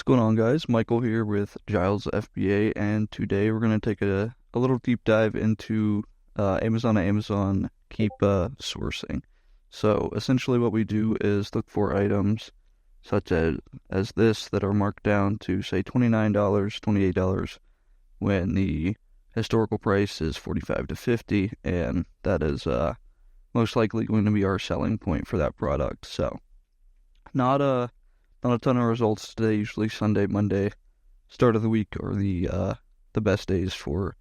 What's going on, guys? Michael here with Giles FBA, and today we're going to take a little deep dive into Amazon to Amazon Keep sourcing. So essentially what we do is look for items such as this that are marked down to, say, $29, $28, when the historical price is 45 to 50, and that is most likely going to be our selling point for that product. So not a ton of results today. Usually Sunday, Monday, start of the week are the best days for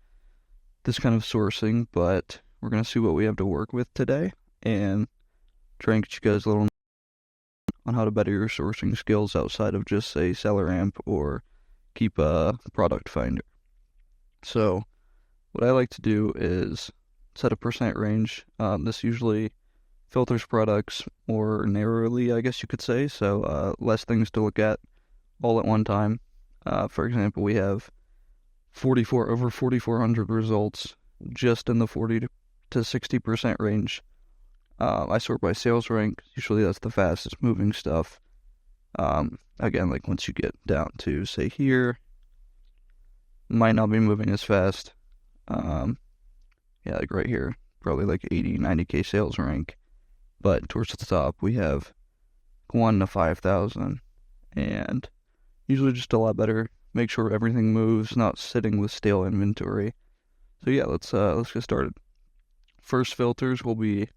this kind of sourcing, but we're gonna see what we have to work with today and try and get you guys a little on how to better your sourcing skills outside of just, say, Seller Amp or Keep a Product Finder. So what I like to do is set a percent range. This usually filters products more narrowly, I guess you could say, so less things to look at all at one time. For example, we have over 4,400 results just in the 40 to 60% range. I sort by sales rank. Usually that's the fastest moving stuff. Again, like once you get down to, say, here, might not be moving as fast. Yeah, like right here, probably like 80, 90K sales rank. But towards the top, we have 1 to 5,000, and usually just a lot better. Make sure everything moves, not sitting with stale inventory. So yeah, let's get started. First filters will be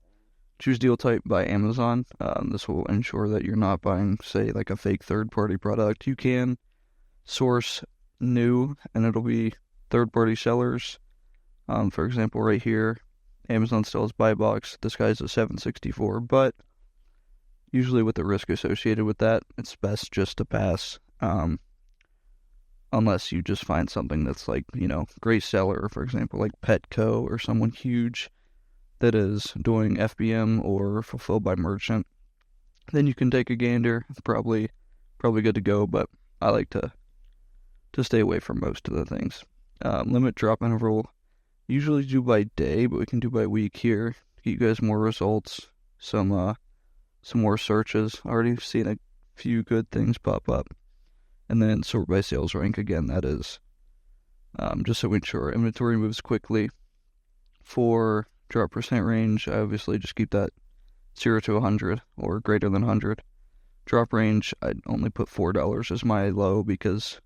choose deal type by Amazon. This will ensure that you're not buying, say, like a fake third-party product. You can source new, and it'll be third-party sellers. For example, right here, Amazon still has buy box. This guy's a 764, but usually with the risk associated with that, it's best just to pass. Unless you just find something that's like, great seller, for example, like Petco or someone huge that is doing FBM or fulfilled by merchant. Then you can take a gander. It's probably good to go, but I like to stay away from most of the things. Limit drop interval. Usually do by day, but we can do by week here. Get you guys more results, some more searches. Already seen a few good things pop up. And then sort by sales rank again. That is just so we ensure inventory moves quickly. For drop percent range, I obviously just keep that 0 to 100 or greater than 100. Drop range, I'd only put $4 as my low, because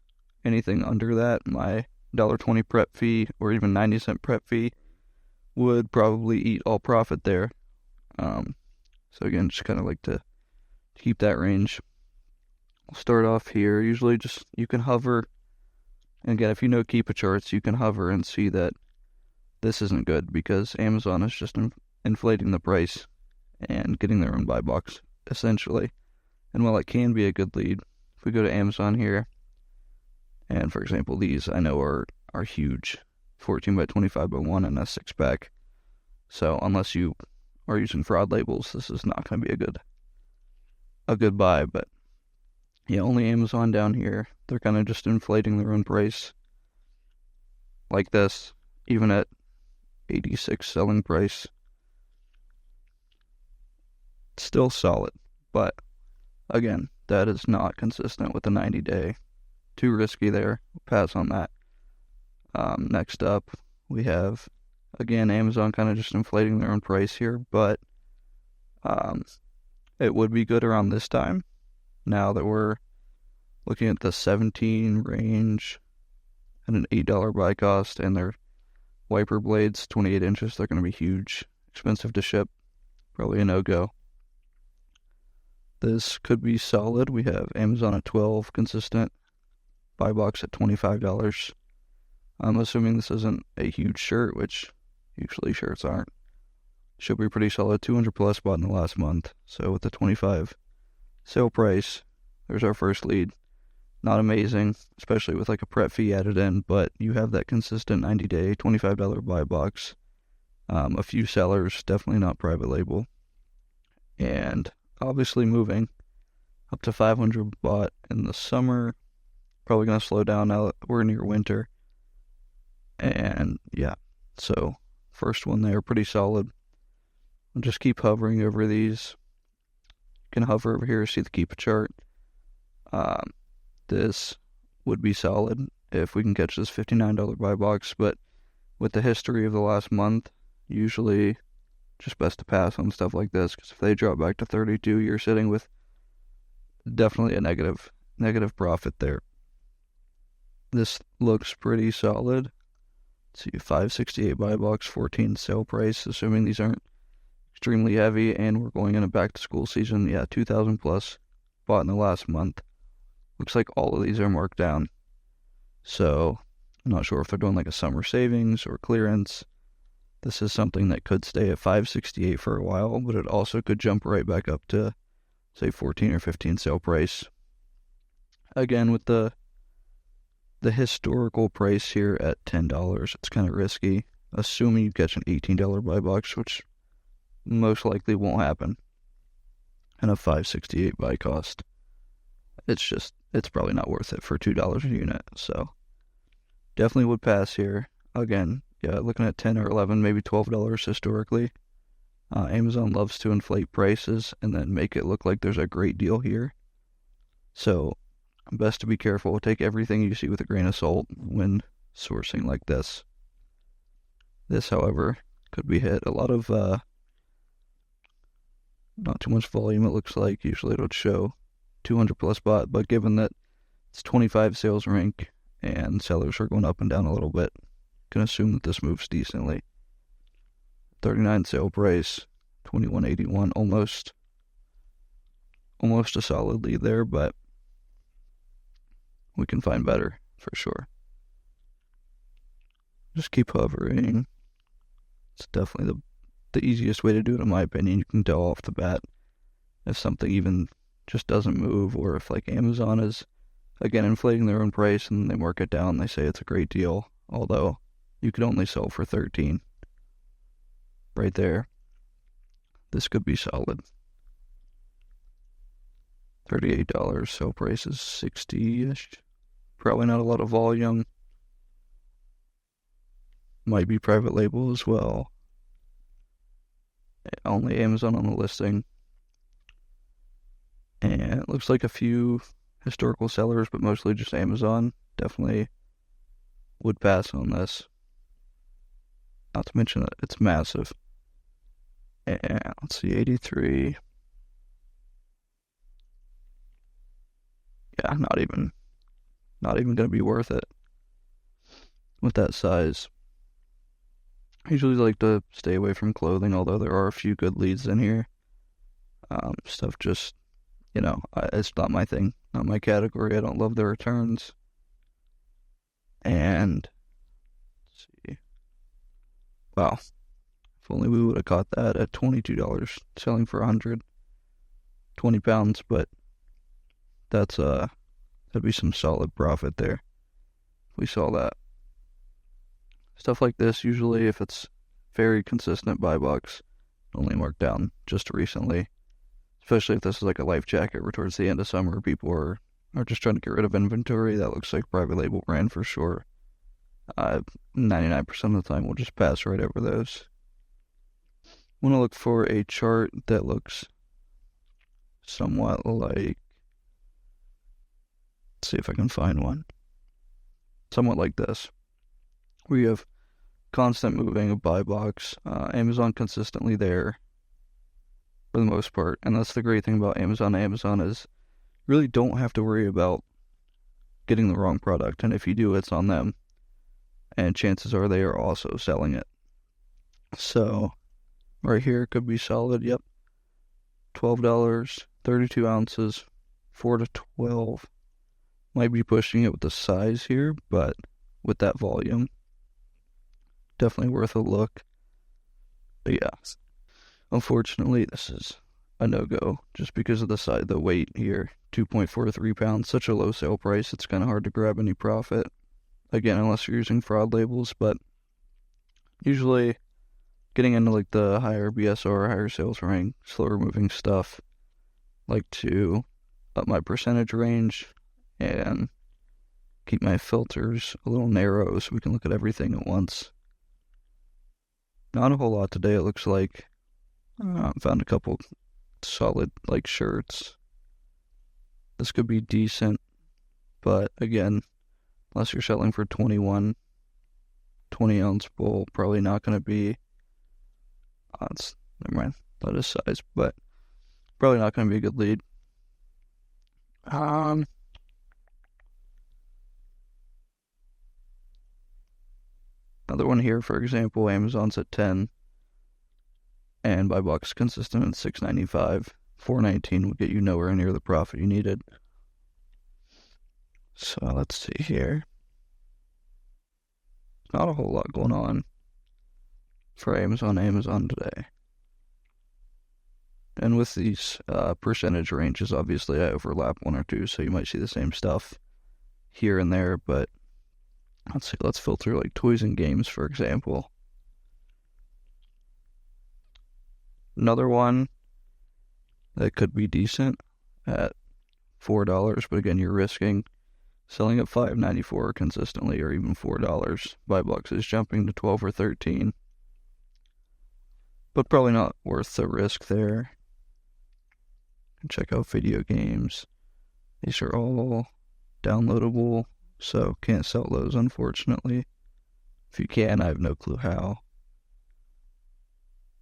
anything under that, my $1.20 prep fee or even 90-cent prep fee would probably eat all profit there. So again, just kind of like to keep that range. We'll start off here. Usually just, you can hover, and again, if you know Keepa charts, you can hover and see that this isn't good because Amazon is just inflating the price and getting their own buy box, essentially. And while it can be a good lead, if we go to Amazon here, and for example, these I know are huge, 14 by 25 by 1 and a 6-pack. So unless you are using fraud labels, this is not going to be a good buy. But yeah, only Amazon down here. They're kind of just inflating their own price like this, even at 86 selling price. Still solid, but again, that is not consistent with the 90-day. Too risky there. Pass on that. Next up, we have, again, Amazon kind of just inflating their own price here, but it would be good around this time. Now that we're looking at the 17 range and an $8 buy cost, and their wiper blades, 28 inches, they're going to be huge, expensive to ship, probably a no-go. This could be solid. We have Amazon at 12, consistent. Buy box at $25. I'm assuming this isn't a huge shirt, which usually shirts aren't. Should be pretty solid. 200 plus bought in the last month. So with the 25 sale price, there's our first lead. Not amazing, especially with like a prep fee added in, but you have that consistent 90-day $25 buy box. A few sellers, definitely not private label. And obviously moving up to 500 bought in the summer. Probably going to slow down now that we're near winter. And yeah, so first one there, pretty solid. I'll just keep hovering over these. You can hover over here, see the Keepa chart. this would be solid if we can catch this $59 buy box, but with the history of the last month, usually just best to pass on stuff like this, because if they drop back to 32, you're sitting with definitely a negative profit there. This looks pretty solid. Let's see, 568 buy box, 14 sale price, assuming these aren't extremely heavy, and we're going in a back to school season. Yeah, 2,000 plus bought in the last month. Looks like all of these are marked down. So I'm not sure if they're doing like a summer savings or clearance. This is something that could stay at 568 for a while, but it also could jump right back up to, say, 14 or 15 sale price. Again, with the historical price here at $10, it's kind of risky, assuming you catch an $18 buy box, which most likely won't happen, and a 568 buy cost. It's probably not worth it for $2 a unit, so definitely would pass here. Again, yeah, looking at 10 or 11, maybe $12 historically. Amazon loves to inflate prices and then make it look like there's a great deal here. So best to be careful. Take everything you see with a grain of salt when sourcing like this. This, however, could be hit. A lot of, not too much volume, it looks like. Usually it would show 200 plus bought, but given that it's 25 sales rank and sellers are going up and down a little bit, can assume that this moves decently. 39 sale price, 21.81, almost a solid lead there, but we can find better for sure. Just keep hovering. It's definitely the easiest way to do it, in my opinion. You can tell off the bat if something even just doesn't move, or if like Amazon is again inflating their own price and they mark it down. They say it's a great deal, although you could only sell for 13. Right there. This could be solid. $38 sale price is 60-ish. Probably not a lot of volume. Might be private label as well. Only Amazon on the listing. And it looks like a few historical sellers, but mostly just Amazon. Definitely would pass on this. Not to mention that it's massive. And let's see, 83. Yeah, not even going to be worth it with that size. I usually like to stay away from clothing, although there are a few good leads in here. Stuff just, it's not my thing, not my category. I don't love the returns. And, let's see. Wow. If only we would have caught that at $22, selling for 120 pounds, but that'd be some solid profit there. We saw that. Stuff like this, usually if it's very consistent buy box, only marked down just recently. Especially if this is like a life jacket where towards the end of summer people are just trying to get rid of inventory. That looks like private label brand for sure. 99% of the time we'll just pass right over those. Want to look for a chart that looks somewhat like, let's see if I can find one. Somewhat like this. We have constant moving of buy box. Amazon consistently there for the most part. And that's the great thing about Amazon. Amazon is really don't have to worry about getting the wrong product. And if you do, it's on them. And chances are they are also selling it. So right here could be solid. Yep. $12, 32 ounces, 4 to 12. Might be pushing it with the size here, but with that volume, definitely worth a look. But yeah, unfortunately, this is a no-go just because of the weight here. 2.43 pounds, such a low sale price, it's kind of hard to grab any profit. Again, unless you're using fraud labels, but usually getting into like the higher BSR, higher sales rank, slower moving stuff, like to up my percentage range and keep my filters a little narrow so we can look at everything at once. Not a whole lot today, it looks like. Found a couple solid like shirts. This could be decent, But again, unless you're selling for 21, 20-ounce bowl, probably not going to be, never mind, not his size, but probably not going to be a good lead. Another one here, for example, Amazon's at 10, and buy box consistent at $6.95. $4.19 would get you nowhere near the profit you needed. So let's see here. Not a whole lot going on for Amazon today. And with these percentage ranges, obviously I overlap one or two, so you might see the same stuff here and there, but let's see, let's filter like toys and games, for example. Another one that could be decent at $4, but again, you're risking selling at $5.94 consistently, or even $4. Buy box is jumping to 12 or 13, but probably not worth the risk there. Check out video games. These are all downloadable, so can't sell those, unfortunately. If you can, I have no clue how.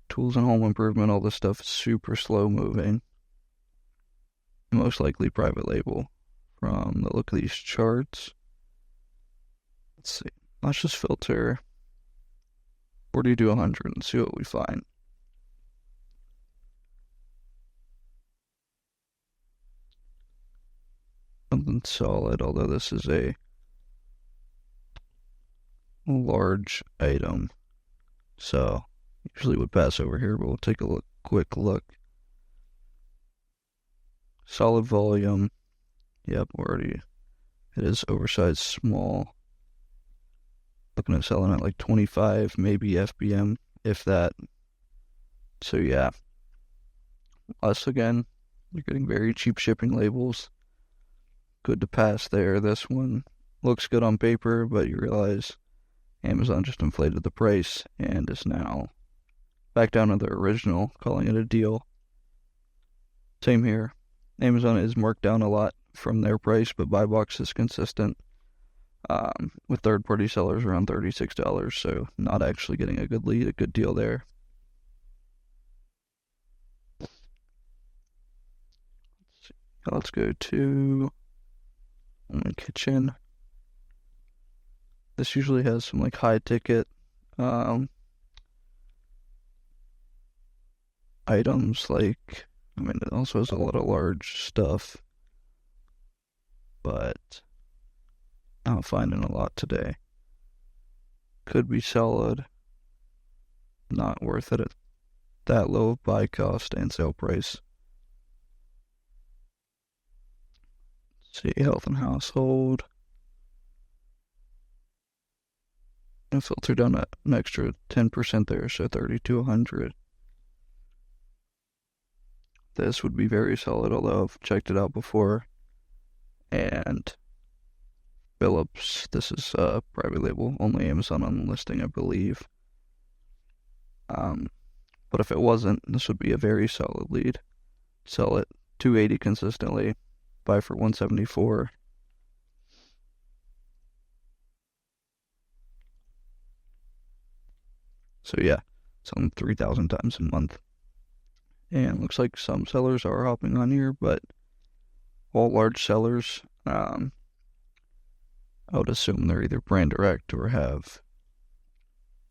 Tools and home improvement, all this stuff is super slow moving. Most likely private label from the look of these charts. Let's see. Let's just filter 40 to 100 and see what we find. Something solid, although this is a large item, so usually would pass over here, but we'll take a quick look. Solid volume. Yep, already it is oversized small. Looking at selling at like 25, maybe FBM, if that. So yeah. Us again, you're getting very cheap shipping labels. Good to pass there. This one looks good on paper, but you realize Amazon just inflated the price and is now back down to their original, calling it a deal. Same here. Amazon is marked down a lot from their price, but buy box is consistent. With third-party sellers around $36, so not actually getting a good lead, a good deal there. Let's go to kitchen. This usually has some like high ticket items, like, I mean, it also has a lot of large stuff, but not finding a lot today. Could be solid. Not worth it at that low of buy cost and sale price. Let's see, health and household. And filter down an extra 10% there, so 30 to 100. This would be very solid, although I've checked it out before. And Phillips, this is private label, only Amazon on the listing, I believe. But if it wasn't, this would be a very solid lead. Sell it $280 consistently, buy for $174. So yeah, selling 3,000 times a month. And looks like some sellers are hopping on here, but all large sellers, I would assume they're either brand direct or have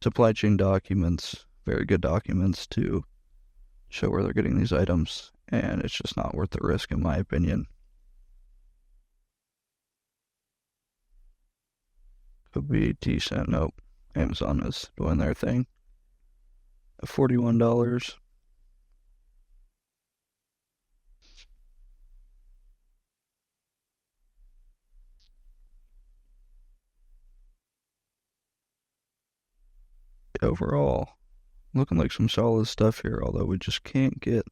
supply chain documents, very good documents to show where they're getting these items, and it's just not worth the risk, in my opinion. Could be decent. Nope. Amazon is doing their thing. $41. Overall, looking like some solid stuff here, although we just can't get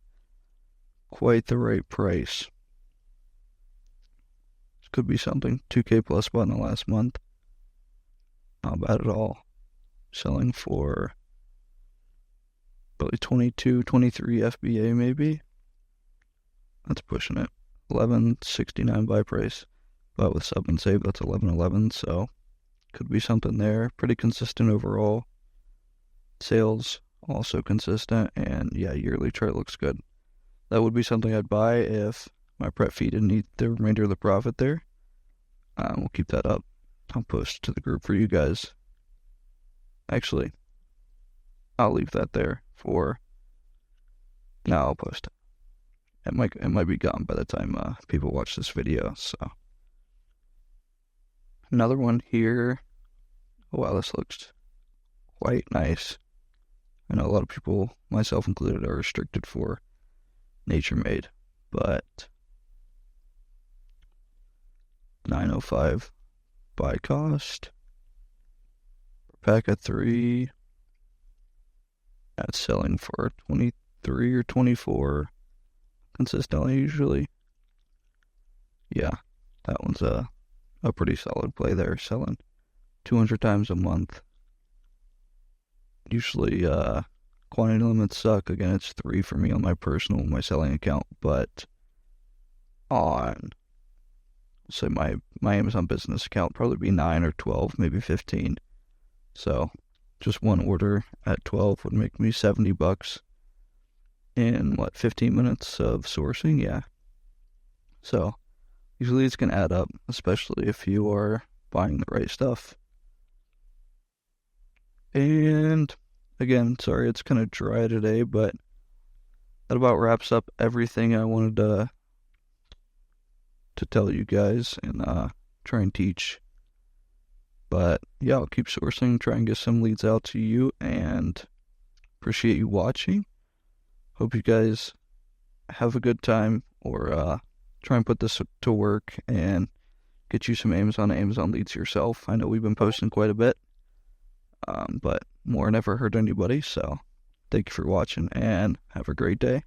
quite the right price. This could be something. 2K plus bought in the last month. Not bad at all. Selling for probably 22, 23 FBA maybe. That's pushing it. $11.69 buy price. but with sub and save, that's 1111, so could be something there. Pretty consistent overall. Sales also consistent, and yeah, yearly chart looks good. That would be something I'd buy if my prep fee didn't eat the remainder of the profit there. We'll keep that up. I'll post to the group for you guys. Actually, I'll leave that there for now. I'll post it. It might be gone by the time people watch this video. So another one here. Oh, wow, this looks quite nice. I know a lot of people, myself included, are restricted for Nature Made, but 905 buy cost. Pack of 3. That's selling for 23 or 24 consistently usually. Yeah, that one's a pretty solid play there, selling 200 times a month. Usually quantity limits suck. Again, it's 3 for me on my selling account, but on say my Amazon business account probably be 9 or 12, maybe 15. So just one order at 12 would make me $70 in 15 minutes of sourcing. Yeah, so usually it's gonna add up, especially if you are buying the right stuff. And again, sorry it's kind of dry today, but that about wraps up everything I wanted to tell you guys and try and teach. But yeah, I'll keep sourcing, try and get some leads out to you, and appreciate you watching. Hope you guys have a good time, or try and put this to work and get you some Amazon leads yourself. I know we've been posting quite a bit, but more never hurt anybody. So thank you for watching and have a great day.